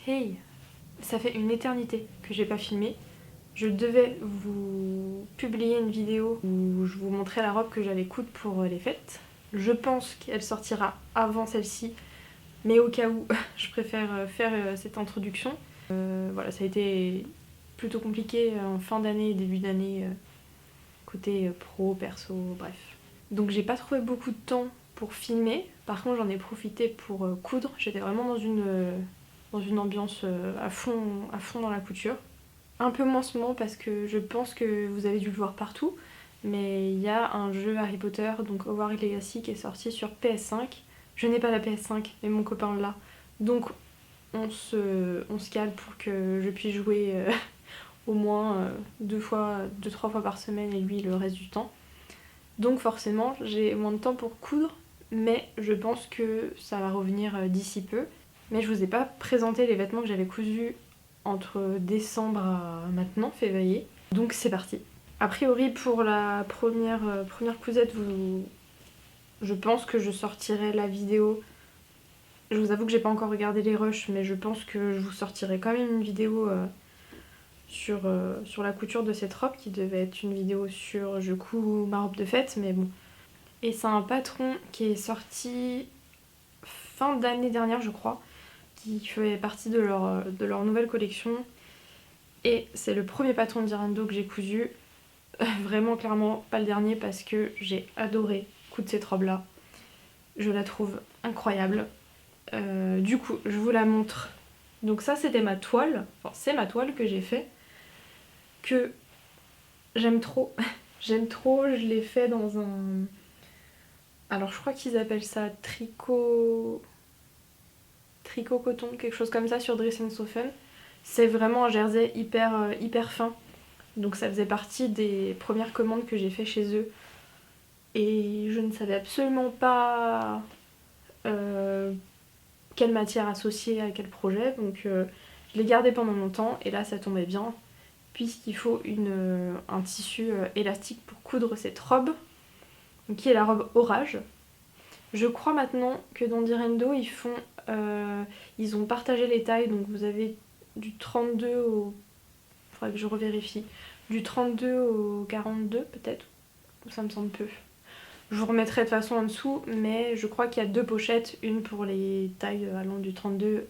Hey, ça fait une éternité que j'ai pas filmé. Je devais vous publier une vidéo où je vous montrais la robe que j'allais coudre pour les fêtes. Je pense qu'elle sortira avant celle-ci, mais au cas où, je préfère faire cette introduction. Voilà, ça a été plutôt compliqué en fin d'année et début d'année, côté pro, perso, bref. Donc j'ai pas trouvé beaucoup de temps pour filmer, par contre j'en ai profité pour coudre. J'étais vraiment dans une ambiance à fond dans la couture. Un peu moins en ce moment parce que je pense que vous avez dû le voir partout, mais il y a un jeu Harry Potter, donc Hogwarts Legacy, qui est sorti sur PS5. Je n'ai pas la PS5, mais mon copain l'a. Donc on se cale pour que je puisse jouer au moins 2-3 fois par semaine et lui le reste du temps. Donc forcément j'ai moins de temps pour coudre, mais je pense que ça va revenir d'ici peu. Mais je vous ai pas présenté les vêtements que j'avais cousus entre décembre à maintenant, février. Donc c'est parti. A priori pour la première cousette, je pense que je sortirai la vidéo. Je vous avoue que j'ai pas encore regardé les rushs, mais je pense que je vous sortirai quand même une vidéo sur la couture de cette robe qui devait être une vidéo sur je couds ma robe de fête, mais bon. Et c'est un patron qui est sorti fin d'année dernière je crois, qui fait partie de leur nouvelle collection. Et c'est le premier patron de Zalando que j'ai cousu. Vraiment clairement pas le dernier parce que j'ai adoré coudre cette robe là. Je la trouve incroyable. Du coup je vous la montre. Donc ça c'était ma toile, enfin c'est ma toile que j'ai fait, que j'aime trop. J'aime trop, je l'ai fait dans un... Alors je crois qu'ils appellent ça tricot coton, quelque chose comme ça sur Dress & Sofen. C'est vraiment un jersey hyper fin. Donc ça faisait partie des premières commandes que j'ai fait chez eux. Et je ne savais absolument pas quelle matière associer à quel projet. Donc je l'ai gardé pendant longtemps et là ça tombait bien puisqu'il faut un tissu élastique pour coudre cette robe, donc, qui est la robe Orage. Je crois maintenant que dans Zalando ils ont partagé les tailles, donc vous avez du 32 au... faudrait que je revérifie. Du 32 au 42 peut-être, ça me semble peu. Je vous remettrai de toute façon en dessous, mais je crois qu'il y a deux pochettes, une pour les tailles allant du 32,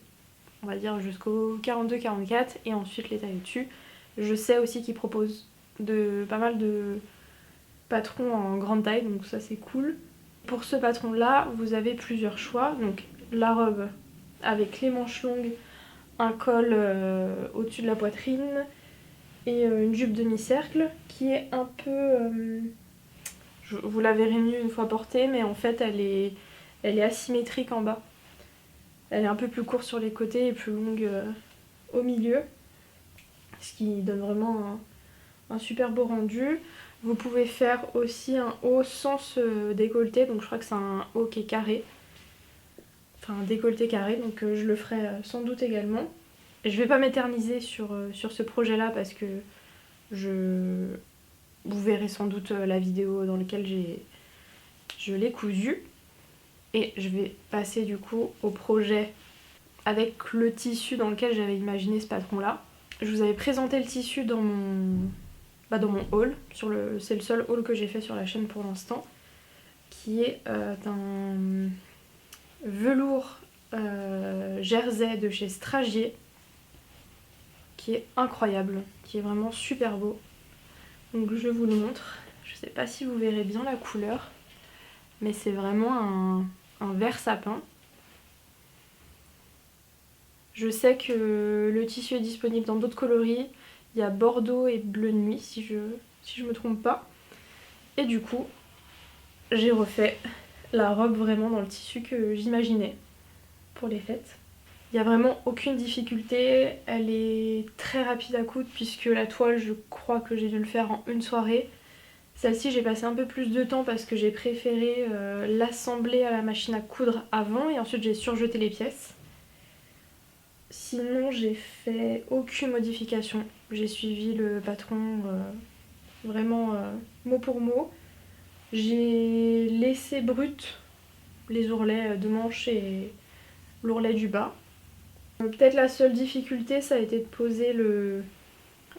on va dire jusqu'au 42-44, et ensuite les tailles au-dessus. Je sais aussi qu'ils proposent pas mal de patrons en grande taille, donc ça c'est cool. Pour ce patron là, vous avez plusieurs choix, donc la robe avec les manches longues, un col au-dessus de la poitrine et une jupe demi-cercle qui est un peu... vous la verrez mieux une fois portée, mais en fait elle est asymétrique en bas. Elle est un peu plus courte sur les côtés et plus longue au milieu, ce qui donne vraiment un super beau rendu. Vous pouvez faire aussi un haut sans se décolleter, donc je crois que c'est un haut qui est carré. Enfin un décolleté carré, donc je le ferai sans doute également. Et je vais pas m'éterniser sur ce projet là parce que vous verrez sans doute la vidéo dans laquelle je l'ai cousu. Et je vais passer du coup au projet avec le tissu dans lequel j'avais imaginé ce patron là. Je vous avais présenté le tissu dans mon haul, c'est le seul haul que j'ai fait sur la chaîne pour l'instant, qui est un velours jersey de chez Stragier, qui est incroyable, qui est vraiment super beau. Donc je vous le montre. Je sais pas si vous verrez bien la couleur, mais c'est vraiment un vert sapin. Je sais que le tissu est disponible dans d'autres coloris. Il y a bordeaux et bleu nuit si je me trompe pas. Et du coup, j'ai refait la robe vraiment dans le tissu que j'imaginais pour les fêtes. Il n'y a vraiment aucune difficulté, elle est très rapide à coudre puisque la toile, je crois que j'ai dû le faire en une soirée. Celle-ci, j'ai passé un peu plus de temps parce que j'ai préféré l'assembler à la machine à coudre avant et ensuite j'ai surjeté les pièces. Sinon, j'ai fait aucune modification. J'ai suivi le patron vraiment mot pour mot. J'ai laissé brut les ourlets de manche et l'ourlet du bas. Peut-être la seule difficulté, ça a été de poser le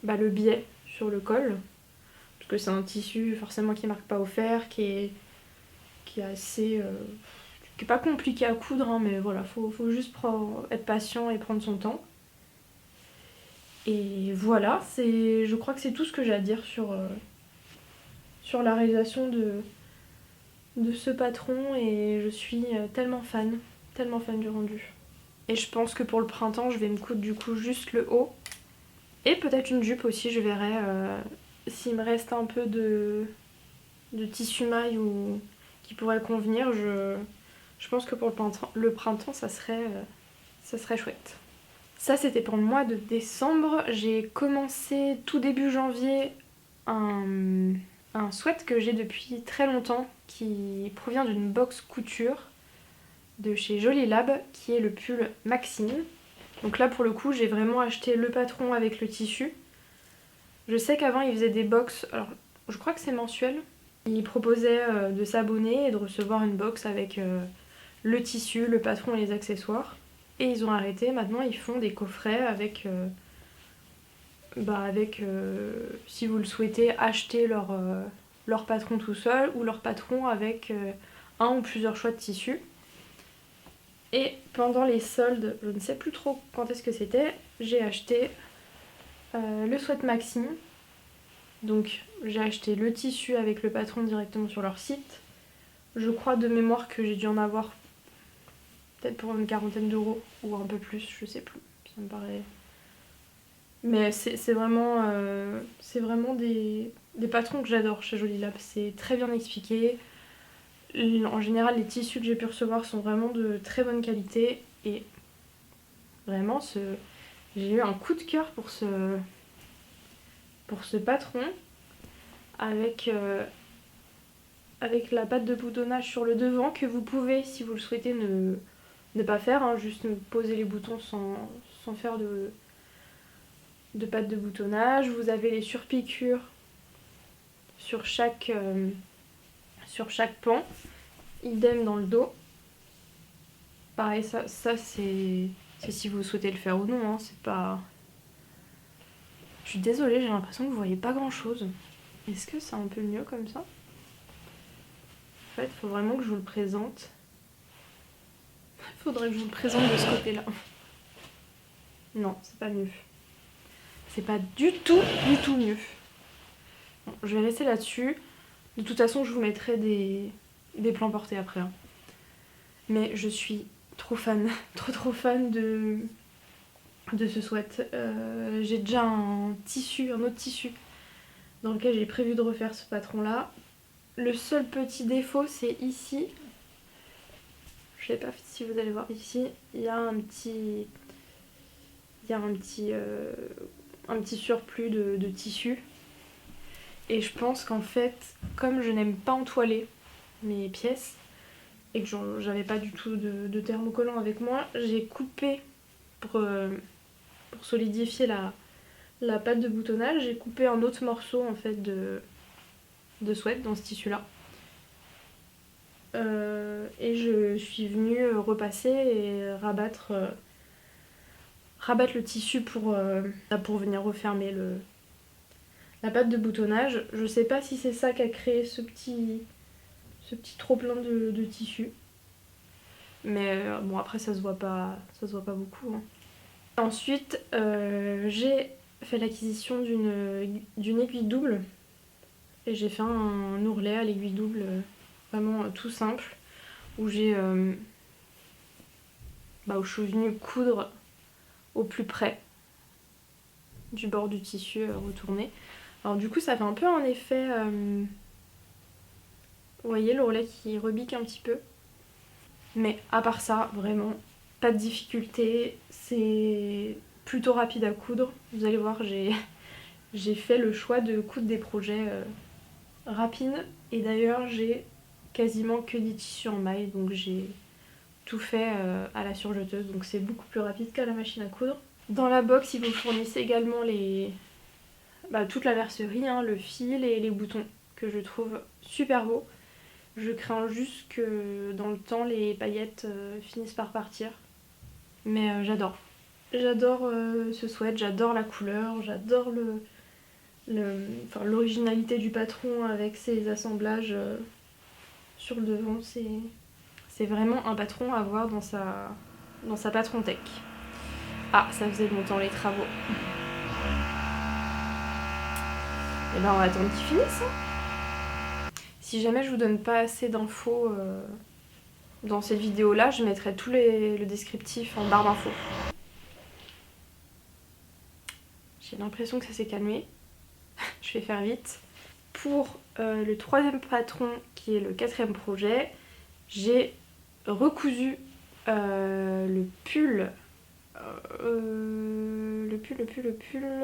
biais sur le col. Parce que c'est un tissu forcément qui marque pas au fer, qui est assez... qui est pas compliqué à coudre, hein, mais voilà, faut juste être patient et prendre son temps. Et voilà, je crois que c'est tout ce que j'ai à dire sur la réalisation de ce patron, et je suis tellement fan du rendu. Et je pense que pour le printemps, je vais me coudre du coup juste le haut. Et peut-être une jupe aussi, je verrai s'il me reste un peu de tissu maille ou qui pourrait convenir. Je pense que pour le printemps, ça serait chouette. Ça, c'était pour le mois de décembre. J'ai commencé tout début janvier un sweat que j'ai depuis très longtemps qui provient d'une box couture de chez Jolie Lab, qui est le pull Maxine. Donc là, pour le coup, j'ai vraiment acheté le patron avec le tissu. Je sais qu'avant, ils faisaient des box, alors je crois que c'est mensuel. Ils proposaient de s'abonner et de recevoir une box avec le tissu, le patron et les accessoires. Et ils ont arrêté. Maintenant, ils font des coffrets avec, si vous le souhaitez, acheter leur patron tout seul ou leur patron avec un ou plusieurs choix de tissu. Et pendant les soldes, je ne sais plus trop quand est-ce que c'était, j'ai acheté le sweat Maxime. Donc j'ai acheté le tissu avec le patron directement sur leur site. Je crois de mémoire que j'ai dû en avoir peut-être pour une quarantaine d'euros ou un peu plus, je sais plus. Ça me paraît. Mais c'est vraiment des patrons que j'adore chez Jolie Lab. C'est très bien expliqué. En général, les tissus que j'ai pu recevoir sont vraiment de très bonne qualité. Et vraiment, j'ai eu un coup de cœur pour ce patron. Avec la patte de boutonnage sur le devant que vous pouvez, si vous le souhaitez, ne pas faire, hein, juste poser les boutons sans faire de patte de boutonnage. Vous avez les surpiqûres sur chaque pan, idem dans le dos. Pareil, ça c'est si vous souhaitez le faire ou non, hein, c'est pas... Je suis désolée, j'ai l'impression que vous voyez pas grand chose. Est-ce que c'est un peu mieux comme ça ? En fait, il faut vraiment que je vous le présente. Il faudrait que je vous le présente de ce côté-là. Non, c'est pas mieux. C'est pas du tout mieux. Bon, je vais laisser là-dessus. De toute façon, je vous mettrai des plans portés après. Hein. Mais je suis trop fan, trop fan de ce sweat. J'ai déjà un autre tissu, dans lequel j'ai prévu de refaire ce patron-là. Le seul petit défaut, c'est ici. Je sais pas si vous allez voir ici, il y a un petit surplus de tissu. Et je pense qu'en fait, comme je n'aime pas entoiler mes pièces et que j'avais pas du tout de thermocollant avec moi, j'ai coupé pour solidifier la pâte de boutonnage, j'ai coupé un autre morceau en fait de sweat dans ce tissu-là. Et je suis venue repasser et rabattre le tissu pour venir refermer la pâte de boutonnage. Je sais pas si c'est ça qui a créé ce petit trop plein de tissu. Mais bon, après ça se voit pas beaucoup. Hein. Ensuite, j'ai fait l'acquisition d'une aiguille double. Et j'ai fait un ourlet à l'aiguille double, vraiment tout simple, où où je suis venue coudre au plus près du bord du tissu retourné. Alors du coup ça fait un peu un effet, vous voyez l'ourlet qui rebique un petit peu. Mais à part ça, vraiment, pas de difficulté, c'est plutôt rapide à coudre. Vous allez voir, j'ai fait le choix de coudre des projets rapides. Et d'ailleurs j'ai quasiment que des tissus en maille, donc j'ai tout fait à la surjeteuse, donc c'est beaucoup plus rapide qu'à la machine à coudre. Dans la box, ils vous fournissent également toute la verserie, hein, le fil et les boutons, que je trouve super beaux. Je crains juste que dans le temps, les paillettes finissent par partir. Mais j'adore. J'adore ce sweat, j'adore la couleur, j'adore l'originalité du patron avec ses assemblages sur le devant. C'est vraiment un patron à avoir dans sa patron tech. Ah, ça faisait longtemps les travaux. Et ben on va attendre qu'ils finissent. Si jamais je vous donne pas assez d'infos dans cette vidéo là, je mettrai tout le descriptif en barre d'infos. J'ai l'impression que ça s'est calmé. Je vais faire vite. Pour le troisième patron qui est le quatrième projet, j'ai recousu le pull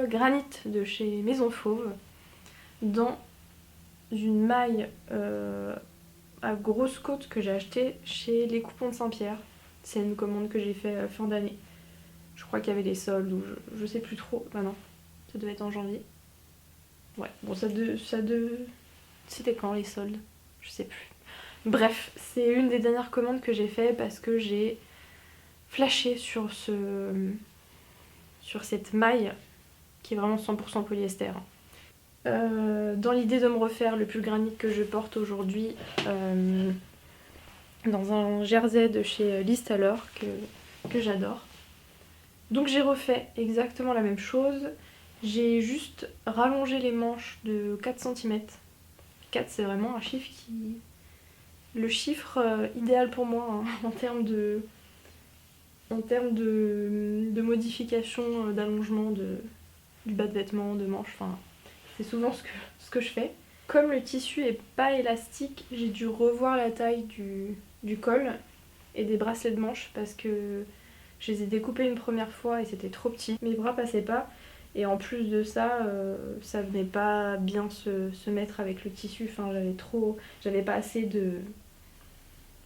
granit de chez Maison Fauve dans une maille à grosse côte que j'ai acheté chez Les Coupons de Saint-Pierre. C'est une commande que j'ai fait fin d'année. Je crois qu'il y avait des soldes ou je sais plus trop. Bah non, ça devait être en janvier. Ouais, bon c'était quand les soldes? Je sais plus. Bref, c'est une des dernières commandes que j'ai fait parce que j'ai flashé sur cette maille qui est vraiment 100% polyester. Dans l'idée de me refaire le pull granit que je porte aujourd'hui dans un jersey de chez Listaller que j'adore. Donc j'ai refait exactement la même chose. J'ai juste rallongé les manches de 4 cm. 4 c'est vraiment un chiffre qui... Le chiffre idéal pour moi hein, en termes de modification, d'allongement du bas de vêtements, de manches, enfin c'est souvent ce que je fais. Comme le tissu est pas élastique, j'ai dû revoir la taille du col et des bracelets de manches parce que je les ai découpés une première fois et c'était trop petit. Mes bras passaient pas et en plus de ça, ça venait pas bien se mettre avec le tissu. Enfin j'avais pas assez de...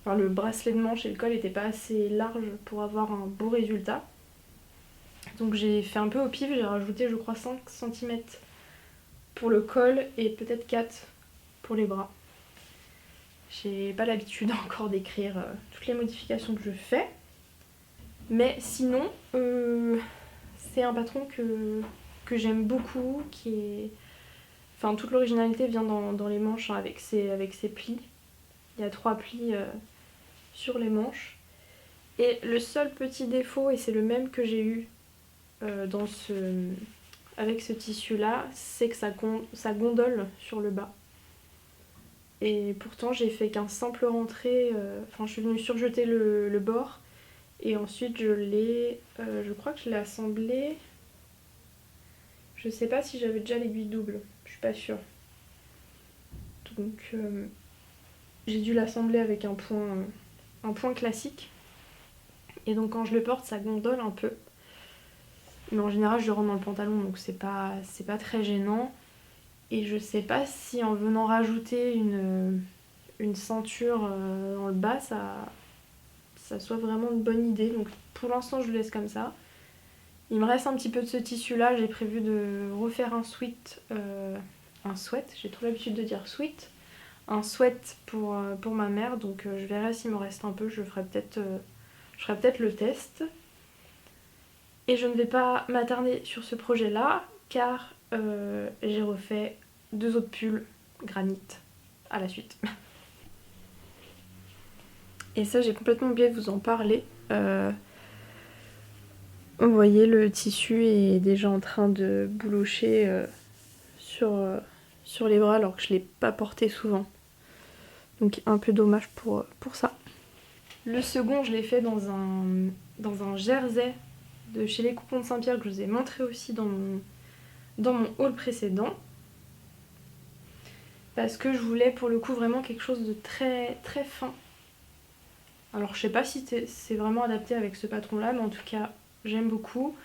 Enfin le bracelet de manche et le col n'étaient pas assez larges pour avoir un beau résultat. Donc j'ai fait un peu au pif, j'ai rajouté je crois 5 cm pour le col et peut-être 4 pour les bras. J'ai pas l'habitude encore d'écrire toutes les modifications que je fais. Mais sinon, c'est un patron que j'aime beaucoup, qui est... Enfin, toute l'originalité vient dans les manches hein, avec ses plis. Il y a 3 plis sur les manches. Et le seul petit défaut, et c'est le même que j'ai eu avec ce tissu là, c'est que ça gondole sur le bas. Et pourtant j'ai fait qu'un simple rentré, enfin je suis venue surjeter le bord et ensuite je crois que je l'ai assemblé. Je sais pas si j'avais déjà l'aiguille double, je suis pas sûre. Donc j'ai dû l'assembler avec un point classique. Et donc quand je le porte ça gondole un peu. Mais en général je le rentre dans le pantalon donc c'est pas très gênant. Et je sais pas si en venant rajouter une ceinture dans le bas ça soit vraiment une bonne idée. Donc pour l'instant je le laisse comme ça. Il me reste un petit peu de ce tissu là, j'ai prévu de refaire un sweat, j'ai trop l'habitude de dire sweat. Un sweat pour ma mère, donc je verrai s'il me reste un peu, je ferai peut-être le test. Et je ne vais pas m'attarder sur ce projet là car j'ai refait 2 autres pulls granit à la suite. Et ça j'ai complètement oublié de vous en parler. Vous voyez le tissu est déjà en train de boulocher sur les bras alors que je ne l'ai pas porté souvent. Donc un peu dommage pour ça. Le second je l'ai fait dans un jersey de chez Les Coupons de Saint-Pierre que je vous ai montré aussi dans mon haul précédent. Parce que je voulais pour le coup vraiment quelque chose de très très fin. Alors je sais pas si c'est vraiment adapté avec ce patron là, mais en tout cas j'aime beaucoup.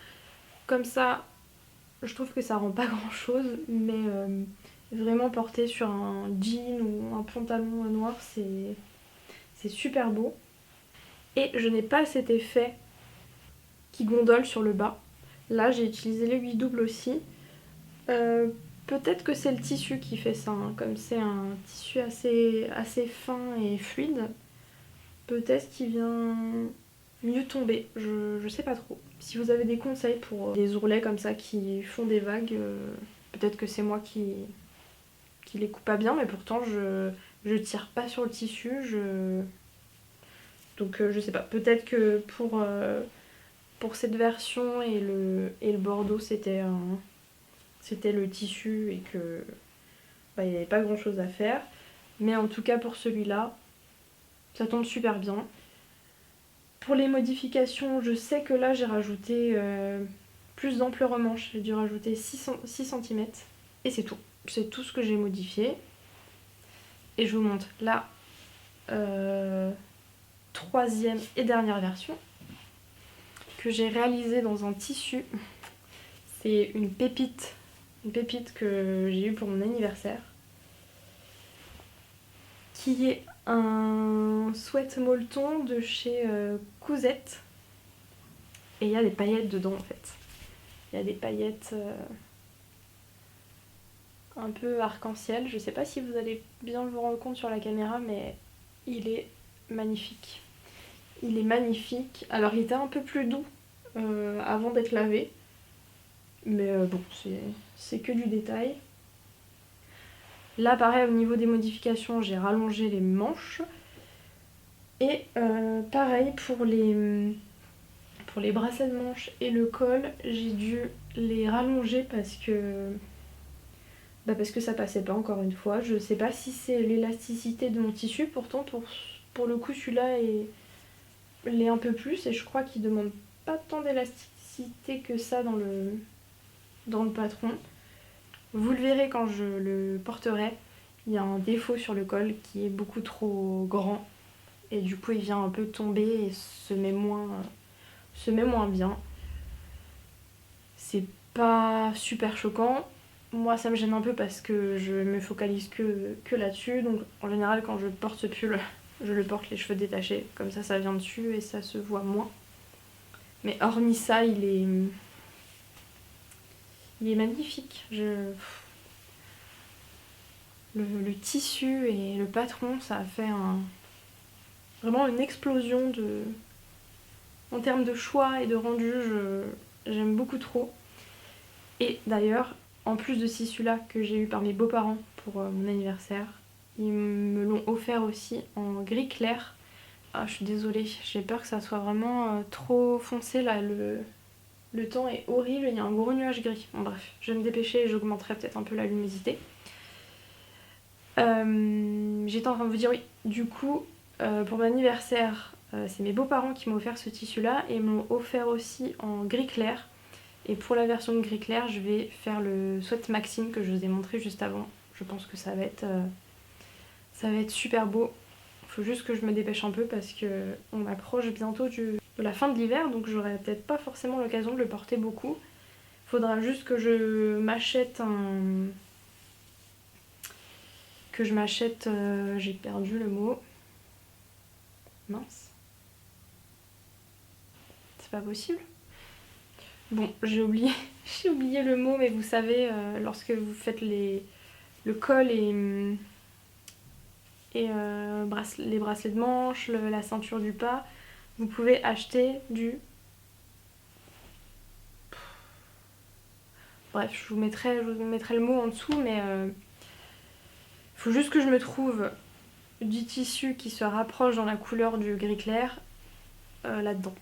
Comme ça, je trouve que ça rend pas grand chose, mais vraiment porté sur un jean ou un pantalon noir, c'est super beau. Et je n'ai pas cet effet qui gondole sur le bas. Là j'ai utilisé l'aiguille double aussi. Peut-être que c'est le tissu qui fait ça, hein. Comme c'est un tissu assez fin et fluide, peut-être qu'il vient mieux tomber. Je sais pas trop. Si vous avez des conseils pour des ourlets comme ça qui font des vagues, peut-être que c'est moi qui les coupe pas bien, mais pourtant je tire pas sur le tissu. Donc je sais pas. Peut-être que pour cette version et le bordeaux c'était le tissu et que il n'y avait pas grand chose à faire. Mais en tout cas pour celui-là, ça tombe super bien. Pour les modifications, je sais que là j'ai rajouté plus d'ampleur aux manches. J'ai dû rajouter 6 cm et c'est tout. C'est tout ce que j'ai modifié. Et je vous montre la troisième et dernière version que j'ai réalisée dans un tissu. C'est une pépite que j'ai eue pour mon anniversaire, qui est un sweat molleton de chez Cousette. Et il y a des paillettes dedans en fait. Il y a des paillettes un peu arc-en-ciel. Je sais pas si vous allez bien vous rendre compte sur la caméra, mais il est magnifique. Il est magnifique. Alors il était un peu plus doux avant d'être lavé. Mais bon, c'est que du détail. Là pareil, au niveau des modifications, j'ai rallongé les manches. Et pareil pour les bracelets de manches et le col, j'ai dû les rallonger parce que ça passait pas encore une fois. Je sais pas si c'est l'élasticité de mon tissu, pourtant pour le coup celui-là l'est un peu plus et je crois qu'il demande pas tant d'élasticité que ça dans le patron. Vous le verrez quand je le porterai, il y a un défaut sur le col qui est beaucoup trop grand et du coup il vient un peu tomber et se met moins bien. C'est pas super choquant. Moi ça me gêne un peu parce que je me focalise que là-dessus. Donc en général quand je porte ce pull, je le porte les cheveux détachés. Comme ça vient dessus et ça se voit moins. Mais hormis ça, il est magnifique. Le tissu et le patron, ça a fait vraiment une explosion en termes de choix et de rendu. J'aime beaucoup trop. Et d'ailleurs, en plus de ce tissu-là que j'ai eu par mes beaux-parents pour mon anniversaire, ils me l'ont offert aussi en gris clair. Ah, je suis désolée, j'ai peur que ça soit vraiment trop foncé là. Le temps est horrible, il y a un gros nuage gris. Bon bref, je vais me dépêcher et j'augmenterai peut-être un peu la luminosité. J'étais en train de vous dire oui, du coup, pour mon anniversaire, c'est mes beaux-parents qui m'ont offert ce tissu-là et m'ont offert aussi en gris clair. Et pour la version de gris clair, je vais faire le sweat Maxime que je vous ai montré juste avant. Je pense que ça va être super beau. Faut juste que je me dépêche un peu parce qu'on approche bientôt de la fin de l'hiver, donc j'aurai peut-être pas forcément l'occasion de le porter beaucoup. Faudra juste que je m'achète j'ai perdu le mot. Mince. C'est pas possible. Bon, j'ai oublié le mot, mais vous savez, lorsque vous faites le col et les bracelets de manche, la ceinture du pas, vous pouvez acheter du... Bref, je vous mettrai le mot en dessous, mais il faut juste que je me trouve du tissu qui se rapproche dans la couleur du gris clair là-dedans.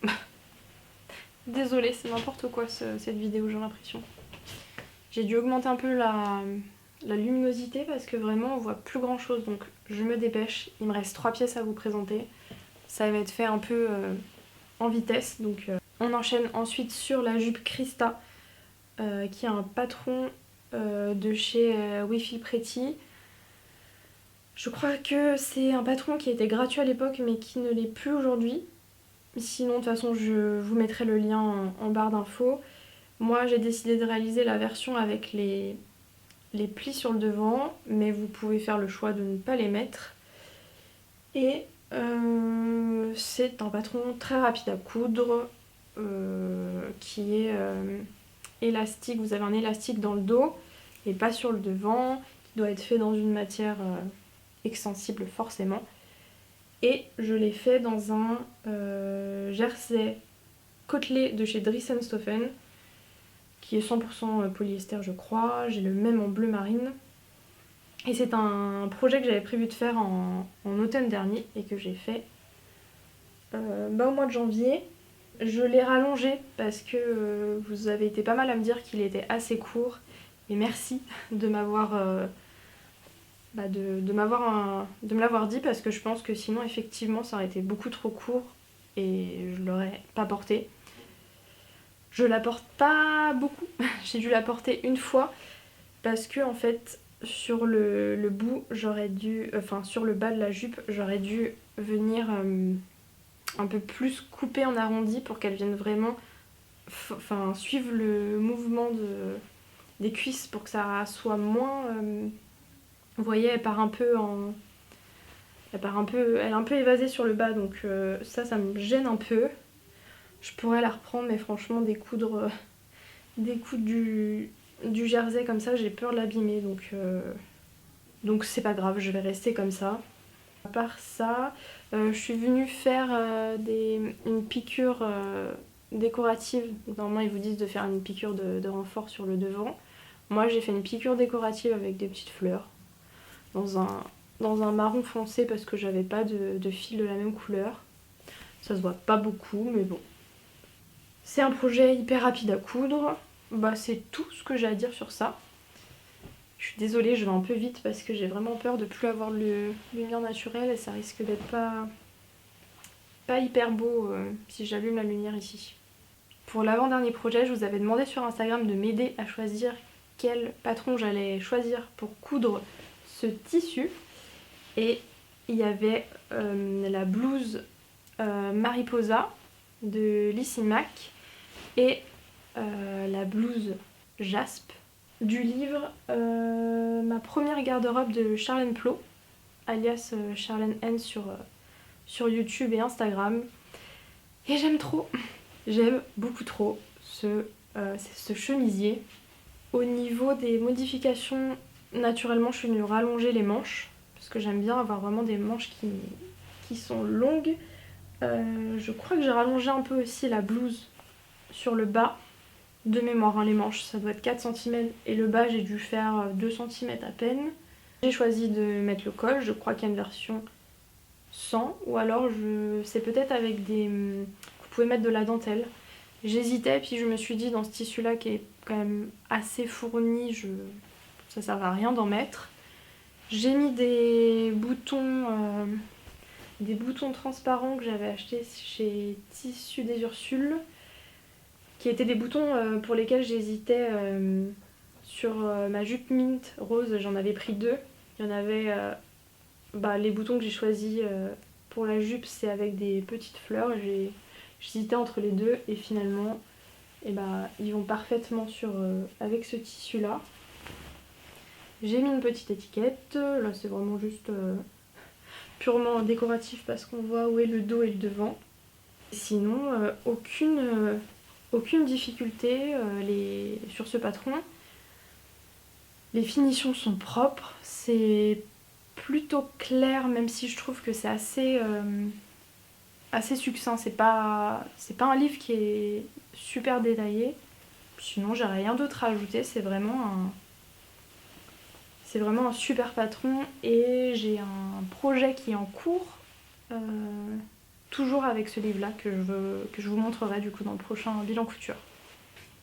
Désolée, c'est n'importe quoi cette vidéo, j'ai l'impression. J'ai dû augmenter un peu la luminosité parce que vraiment on voit plus grand chose, donc je me dépêche. Il me reste 3 pièces à vous présenter. Ça va être fait un peu en vitesse, donc on enchaîne ensuite sur la jupe Christa qui est un patron de chez We Feel Pretty. Je crois que c'est un patron qui était gratuit à l'époque mais qui ne l'est plus aujourd'hui. Sinon de toute façon je vous mettrai le lien en barre d'infos. Moi j'ai décidé de réaliser la version avec les plis sur le devant, mais vous pouvez faire le choix de ne pas les mettre. Et c'est un patron très rapide à coudre qui est élastique. Vous avez un élastique dans le dos et pas sur le devant, qui doit être fait dans une matière extensible forcément. Et je l'ai fait dans un jersey côtelé de chez Dries & Stoffen, qui est 100% polyester je crois. J'ai le même en bleu marine. Et c'est un projet que j'avais prévu de faire en automne dernier et que j'ai fait au mois de janvier. Je l'ai rallongé parce que vous avez été pas mal à me dire qu'il était assez court. Et merci de m'avoir de me l'avoir dit, parce que je pense que sinon effectivement ça aurait été beaucoup trop court et je l'aurais pas porté. Je la porte pas beaucoup, j'ai dû la porter une fois parce que en fait sur le bout j'aurais dû, enfin sur le bas de la jupe j'aurais dû venir un peu plus couper en arrondi pour qu'elle vienne vraiment suivre le mouvement des cuisses pour que ça soit moins... vous voyez, elle part un peu en... Elle est un peu évasée sur le bas, donc ça me gêne un peu. Je pourrais la reprendre, mais franchement, découdre du jersey comme ça, j'ai peur de l'abîmer, donc c'est pas grave, je vais rester comme ça. À part ça, je suis venue faire une piqûre décorative. Normalement, ils vous disent de faire une piqûre de renfort sur le devant. Moi, j'ai fait une piqûre décorative avec des petites fleurs dans un marron foncé parce que j'avais pas de fil de la même couleur. Ça se voit pas beaucoup, mais bon. C'est un projet hyper rapide à coudre. Bah, c'est tout ce que j'ai à dire sur ça. Je suis désolée, je vais un peu vite parce que j'ai vraiment peur de plus avoir de lumière naturelle et ça risque d'être pas hyper beau si j'allume la lumière ici. Pour l'avant-dernier projet, je vous avais demandé sur Instagram de m'aider à choisir quel patron j'allais choisir pour coudre ce tissu. Et il y avait la blouse Mariposa de Lissy Mac et la blouse Jaspe du livre Ma première garde-robe de Charlène Plot, alias Charlène N sur YouTube et Instagram. Et j'aime trop, j'aime beaucoup trop ce chemisier. Au niveau des modifications, naturellement je suis venue rallonger les manches parce que j'aime bien avoir vraiment des manches qui sont longues. Je crois que j'ai rallongé un peu aussi la blouse sur le bas. De mémoire, hein, les manches ça doit être 4 cm et le bas j'ai dû faire 2 cm à peine. J'ai choisi de mettre le col, je crois qu'il y a une version sans, ou alors c'est peut-être avec vous pouvez mettre de la dentelle. J'hésitais, puis je me suis dit dans ce tissu là qui est quand même assez fourni, ça sert à rien d'en mettre. J'ai mis des boutons transparents que j'avais achetés chez Tissu des Ursules, qui étaient des boutons pour lesquels j'hésitais sur ma jupe mint rose. J'en avais pris 2. Il y en avait les boutons que j'ai choisis pour la jupe, c'est avec des petites fleurs. J'hésitais entre les deux et finalement ils vont parfaitement avec ce tissu là. J'ai mis une petite étiquette, là c'est vraiment juste purement décoratif parce qu'on voit où est le dos et le devant. Sinon aucune difficulté sur ce patron. Les finitions sont propres, c'est plutôt clair, même si je trouve que c'est assez succinct. C'est pas un livre qui est super détaillé. Sinon j'ai rien d'autre à ajouter, c'est vraiment un super patron. Et j'ai un projet qui est en cours, toujours avec ce livre là que je vous montrerai du coup dans le prochain bilan couture.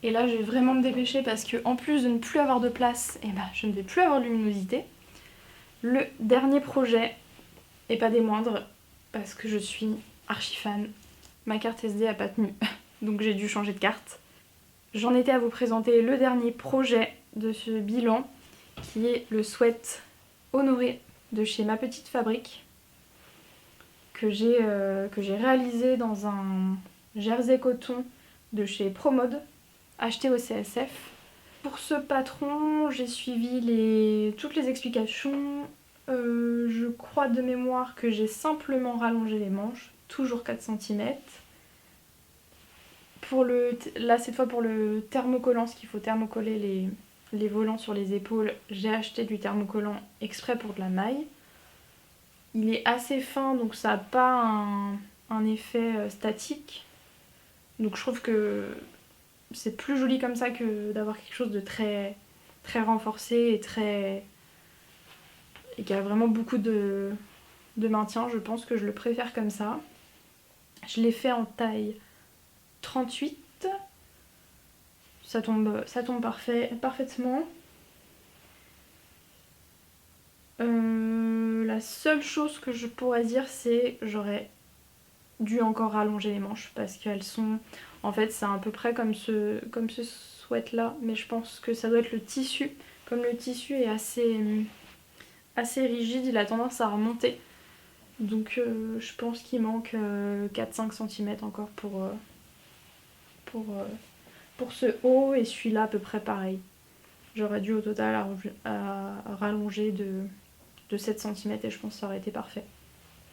Et là je vais vraiment me dépêcher parce que en plus de ne plus avoir de place, je ne vais plus avoir de luminosité. Le dernier projet, et pas des moindres, parce que je suis archi fan, ma carte SD a pas tenu, donc j'ai dû changer de carte. J'en étais à vous présenter le dernier projet de ce bilan, qui est le sweat Honoré de chez Ma Petite Fabrique, que j'ai réalisé dans un jersey coton de chez Promode, acheté au CSF. Pour ce patron, j'ai suivi toutes les explications. Je crois de mémoire que j'ai simplement rallongé les manches, toujours 4 cm. Là, cette fois pour le thermocollant, parce qu'il faut thermocoller les volants sur les épaules, j'ai acheté du thermocollant exprès pour de la maille. Il est assez fin, donc ça n'a pas un effet statique. Donc je trouve que c'est plus joli comme ça que d'avoir quelque chose de très, très renforcé et qui a vraiment beaucoup de maintien. Je pense que je le préfère comme ça. Je l'ai fait en taille 38. Ça tombe parfaitement. La seule chose que je pourrais dire, c'est que j'aurais dû encore rallonger les manches parce qu'elles sont... En fait, c'est à peu près comme ce sweat là, mais je pense que ça doit être le tissu. Comme le tissu est assez rigide, il a tendance à remonter. Donc je pense qu'il manque 4-5 cm encore pour ce haut, et celui-là à peu près pareil. J'aurais dû au total à rallonger de 7 cm et je pense que ça aurait été parfait.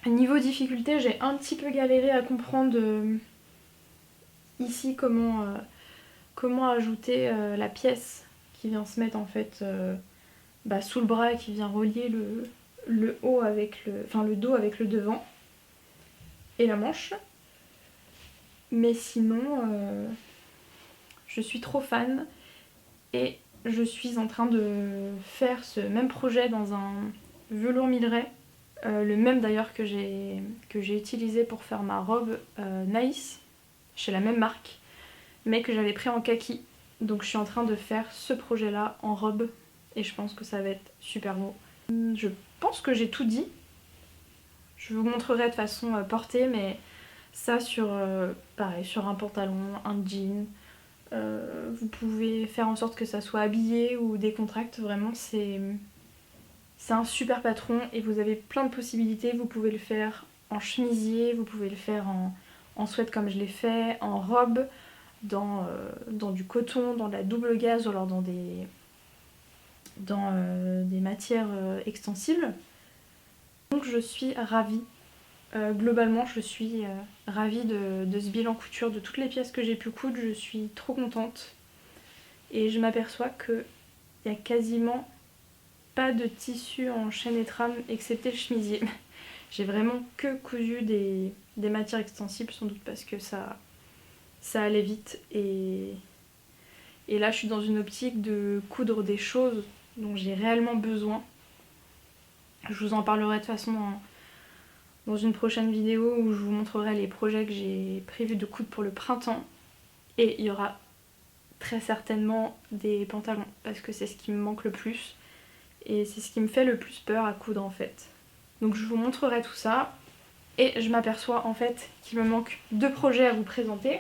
Niveau difficulté, j'ai un petit peu galéré à comprendre ici comment ajouter la pièce qui vient se mettre en fait sous le bras et qui vient relier le haut avec le dos avec le devant et la manche. Mais sinon, je suis trop fan et je suis en train de faire ce même projet dans un velours Milleray. Le même d'ailleurs que j'ai utilisé pour faire ma robe Nice, chez la même marque, mais que j'avais pris en kaki. Donc je suis en train de faire ce projet là en robe et je pense que ça va être super beau. Je pense que j'ai tout dit. Je vous montrerai de façon portée, mais ça pareil, sur un pantalon, un jean. Vous pouvez faire en sorte que ça soit habillé ou décontracté, vraiment c'est un super patron et vous avez plein de possibilités. Vous pouvez le faire en chemisier, vous pouvez le faire en sweat comme je l'ai fait, en robe, dans du coton, dans de la double gaze ou alors dans des matières extensibles. Donc je suis ravie. Globalement je suis ravie de ce bilan couture, de toutes les pièces que j'ai pu coudre. Je suis trop contente et je m'aperçois qu'il n'y a quasiment pas de tissu en chaîne et trame excepté le chemisier. J'ai vraiment que cousu des matières extensibles, sans doute parce que ça allait vite et là je suis dans une optique de coudre des choses dont j'ai réellement besoin. Je vous en parlerai de toute façon dans une prochaine vidéo où je vous montrerai les projets que j'ai prévu de coudre pour le printemps, et il y aura très certainement des pantalons parce que c'est ce qui me manque le plus et c'est ce qui me fait le plus peur à coudre en fait. Donc je vous montrerai tout ça et je m'aperçois en fait qu'il me manque 2 projets à vous présenter.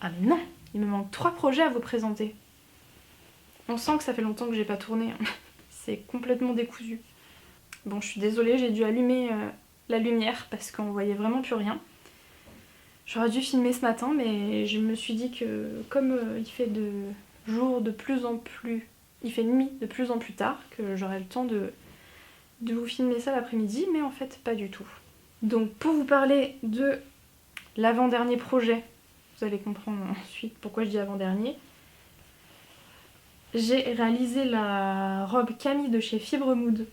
Ah mais non, il me manque 3 projets à vous présenter. On sent que ça fait longtemps que j'ai pas tourné, hein. C'est complètement décousu. Bon, je suis désolée, j'ai dû allumer la lumière parce qu'on voyait vraiment plus rien. J'aurais dû filmer ce matin, mais je me suis dit que comme il fait il fait nuit de plus en plus tard, que j'aurais le temps de vous filmer ça l'après-midi, mais en fait pas du tout. Donc pour vous parler de l'avant-dernier projet, vous allez comprendre ensuite pourquoi je dis avant-dernier, j'ai réalisé la robe Camille de chez Fibre Mood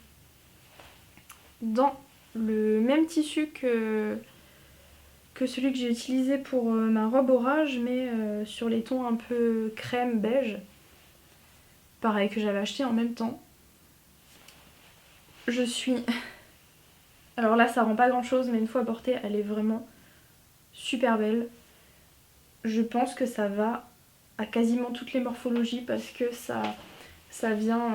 dans le même tissu que celui que j'ai utilisé pour ma robe orage, mais sur les tons un peu crème beige. Pareil, que j'avais acheté en même temps. Je suis... Alors là, ça rend pas grand chose, mais une fois portée, elle est vraiment super belle. Je pense que ça va à quasiment toutes les morphologies parce que ça vient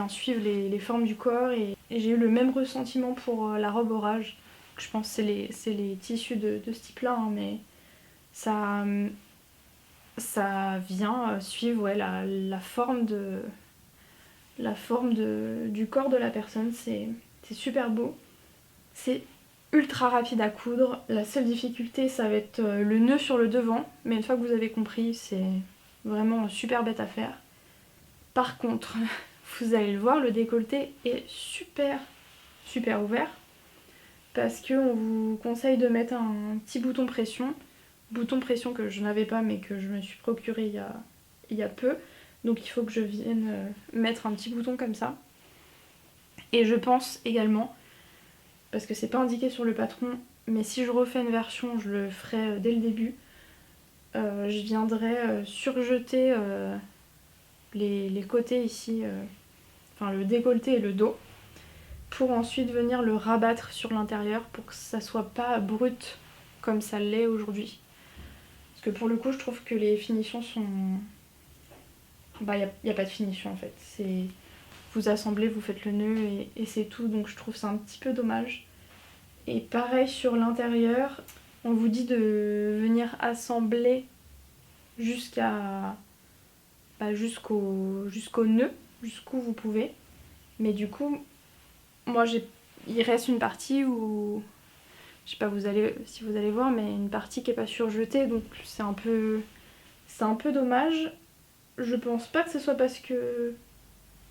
suivre les formes du corps, et j'ai eu le même ressentiment pour la robe orage. Je pense que c'est les tissus de ce type-là, hein, mais ça vient suivre la forme du corps de la personne. C'est super beau. C'est ultra rapide à coudre. La seule difficulté, ça va être le nœud sur le devant, mais une fois que vous avez compris, c'est vraiment super bête à faire. Par contre, vous allez le voir, le décolleté est super ouvert parce qu'on vous conseille de mettre un petit bouton pression que je n'avais pas mais que je me suis procuré il y a peu. Donc il faut que je vienne mettre un petit bouton comme ça. Et je pense également, parce que c'est pas indiqué sur le patron, mais si je refais une version, je le ferai dès le début, je viendrai surjeter les côtés ici, enfin le décolleté et le dos, pour ensuite venir le rabattre sur l'intérieur pour que ça soit pas brut comme ça l'est aujourd'hui. Parce que pour le coup, je trouve que les finitions sont... Bah, y a pas de finition en fait. C'est... Vous assemblez, vous faites le nœud et c'est tout, donc je trouve ça un petit peu dommage. Et pareil sur l'intérieur, on vous dit de venir assembler jusqu'à... Bah, jusqu'au nœud, jusqu'où vous pouvez. Mais du coup, moi il reste une partie où... Je sais pas si vous allez voir, mais une partie qui est pas surjetée, donc c'est un peu dommage. Je pense pas que ce soit parce que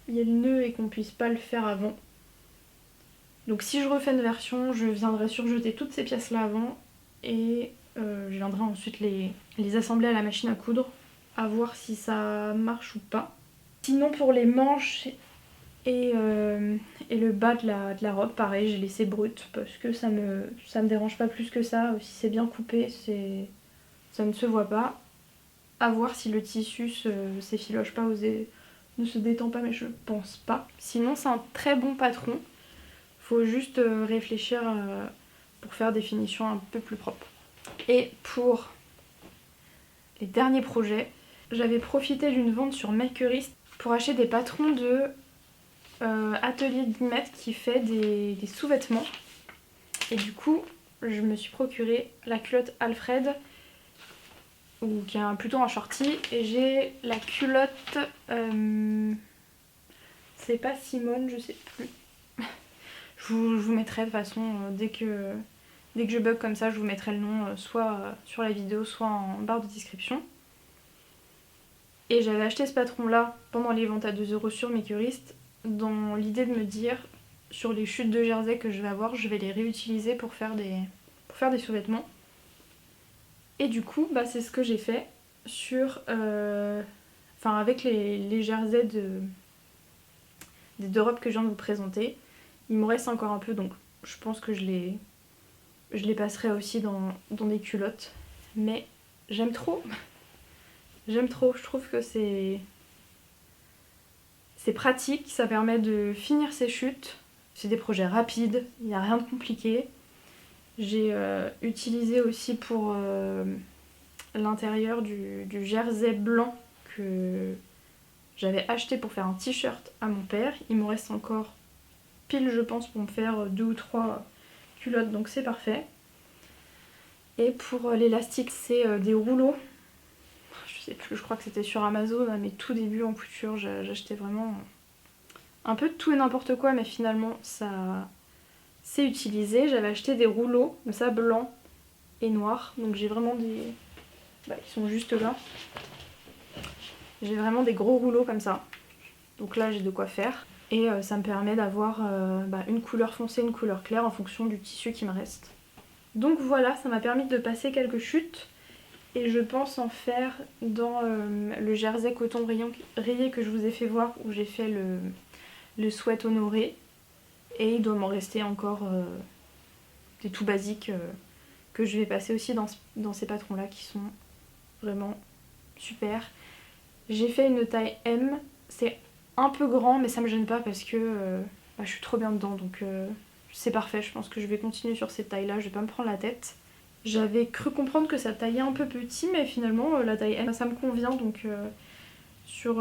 il y a le nœud et qu'on puisse pas le faire avant. Donc si je refais une version, je viendrai surjeter toutes ces pièces là avant et je viendrai ensuite les assembler à la machine à coudre, à voir si ça marche ou pas. Sinon pour les manches et le bas de la robe, pareil, j'ai laissé brut parce que ça me dérange pas plus que ça. Si c'est bien coupé, ça ne se voit pas. À voir si le tissu s'effiloche pas ne se détend pas, mais je pense pas. Sinon, c'est un très bon patron. Faut juste réfléchir pour faire des finitions un peu plus propres. Et pour les derniers projets, j'avais profité d'une vente sur Makerist pour acheter des patrons de Atelier Guillemette qui fait des sous-vêtements. Et du coup, je me suis procuré la culotte Alfred, ou qui est plutôt un shorty, et j'ai la culotte c'est pas Simone, je sais plus. je vous mettrai de toute façon dès que je bug comme ça, je vous mettrai le nom soit sur la vidéo, soit en barre de description. Et j'avais acheté ce patron là pendant les ventes à 2€ sur Makerist, dans l'idée de me dire sur les chutes de jersey que je vais avoir, je vais les réutiliser pour faire des sous-vêtements. Et du coup, bah, c'est ce que j'ai fait sur... avec les jerseys des 2 robes que je viens de vous présenter. Il me reste encore un peu, donc je pense que je les passerai aussi dans des culottes. Mais j'aime trop. J'aime trop, je trouve que c'est pratique, ça permet de finir ses chutes. C'est des projets rapides, il n'y a rien de compliqué. J'ai utilisé aussi pour l'intérieur du jersey blanc que j'avais acheté pour faire un t-shirt à mon père. Il me reste encore pile, je pense, pour me faire 2 ou 3 culottes, donc c'est parfait. Et pour l'élastique, c'est des rouleaux. Je sais plus, je crois que c'était sur Amazon, à mes tout débuts en couture, j'achetais vraiment un peu de tout et n'importe quoi, mais finalement ça s'est utilisé. J'avais acheté des rouleaux, comme ça, blancs et noirs, donc j'ai vraiment des... Bah, ils sont juste là. J'ai vraiment des gros rouleaux comme ça, donc là j'ai de quoi faire. Et ça me permet d'avoir une couleur foncée, une couleur claire en fonction du tissu qui me reste. Donc voilà, ça m'a permis de passer quelques chutes. Et je pense en faire dans le jersey coton rayé que je vous ai fait voir, où j'ai fait le sweat honoré. Et il doit m'en rester encore des tout basiques que je vais passer aussi dans ces patrons là qui sont vraiment super. J'ai fait une taille M, c'est un peu grand mais ça me gêne pas parce que je suis trop bien dedans, donc c'est parfait. Je pense que je vais continuer sur cette taille là, je vais pas me prendre la tête. J'avais cru comprendre que ça taillait un peu petit, mais finalement la taille M ça me convient, donc sur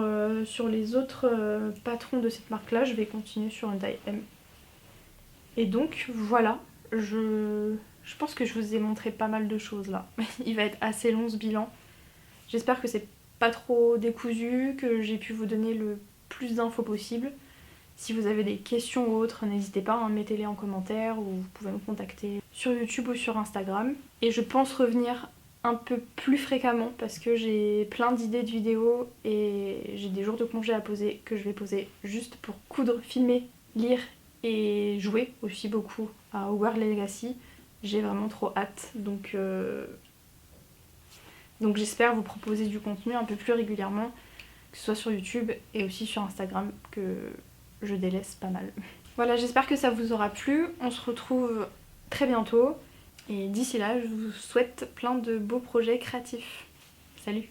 les autres patrons de cette marque là je vais continuer sur une taille M. Et donc voilà, je pense que je vous ai montré pas mal de choses là. Il va être assez long ce bilan. J'espère que c'est pas trop décousu, que j'ai pu vous donner le plus d'infos possible. Si vous avez des questions ou autres, n'hésitez pas, mettez-les en commentaire, ou vous pouvez me contacter sur YouTube ou sur Instagram. Et je pense revenir un peu plus fréquemment parce que j'ai plein d'idées de vidéos et j'ai des jours de congé à poser que je vais poser juste pour coudre, filmer, lire et jouer aussi beaucoup à Hogwarts Legacy. J'ai vraiment trop hâte, donc j'espère vous proposer du contenu un peu plus régulièrement, que ce soit sur YouTube et aussi sur Instagram, que je délaisse pas mal. Voilà, j'espère que ça vous aura plu. On se retrouve très bientôt. Et d'ici là, je vous souhaite plein de beaux projets créatifs. Salut!